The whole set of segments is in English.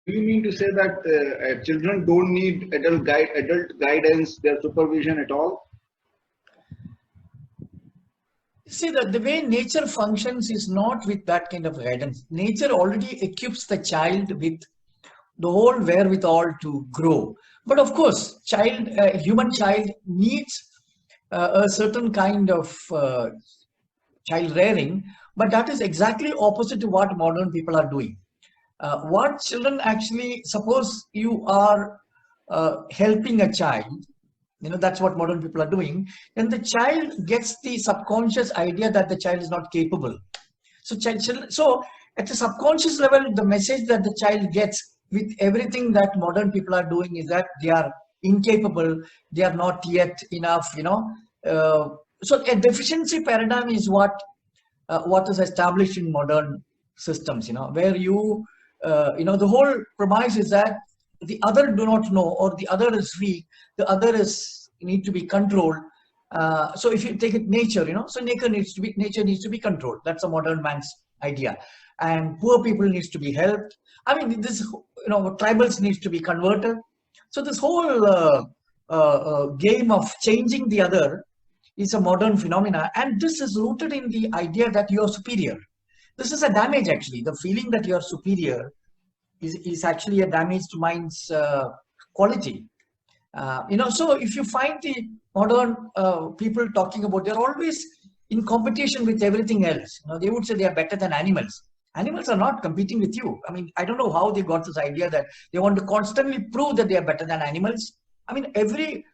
Do you mean to say that children don't need adult guidance, their supervision at all? See, the way nature functions is not with that kind of guidance. Nature already equips the child with the whole wherewithal to grow. But of course, human child needs a certain kind of child rearing, but that is exactly opposite to what modern people are doing. What children actually, suppose you are helping a child, that's what modern people are doing, then the child gets the subconscious idea that the child is not capable. So at the subconscious level, the message that the child gets with everything that modern people are doing is that they are incapable, they are not yet enough. So a deficiency paradigm is what is established in modern systems, where the whole premise is that the other do not know, or the other is weak, the other is need to be controlled. So if you take it nature, so nature needs to be controlled. That's a modern man's idea. And poor people needs to be helped. I mean, this, tribals needs to be converted. So this whole game of changing the other is a modern phenomena, and this is rooted in the idea that you are superior. This is a damage, actually. The feeling that you are superior is actually a damage to mind's quality. So if you find the modern people talking about, they're always in competition with everything else. They would say they are better than animals. Animals are not competing with you. I mean, I don't know how they got this idea that they want to constantly prove that they are better than animals. I mean, every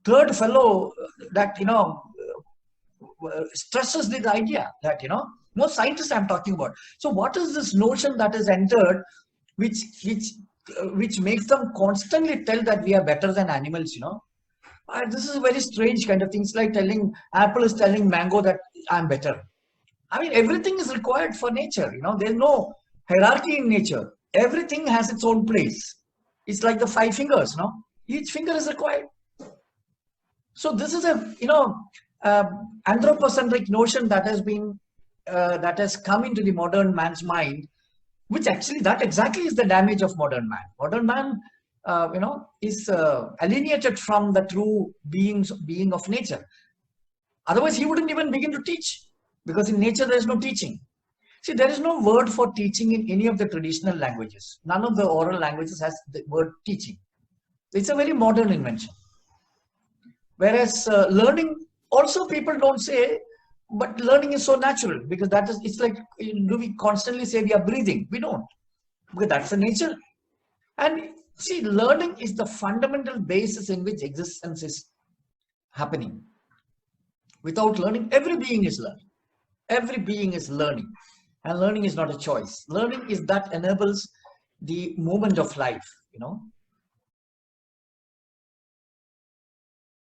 third fellow that stresses this idea that most scientists I'm talking about. So what is this notion that is entered, which makes them constantly tell that we are better than animals? This is a very strange kind of things, like telling apple is telling mango that I'm better. I mean, everything is required for nature. There's no hierarchy in nature. Everything has its own place. It's like the five fingers. Each finger is required. So this is a anthropocentric notion that has come into the modern man's mind, which actually that exactly is the damage of modern man. Modern man, is alienated from the true being of nature. Otherwise, he wouldn't even begin to teach, because in nature there is no teaching. See, there is no word for teaching in any of the traditional languages. None of the oral languages has the word teaching. It's a very modern invention. Whereas learning, also people don't say, but learning is so natural, because it's like, do we constantly say we are breathing? We don't, because that's the nature. And see, learning is the fundamental basis in which existence is happening. Without learning, every being is learning. Every being is learning. And learning is not a choice. Learning is that enables the movement of life,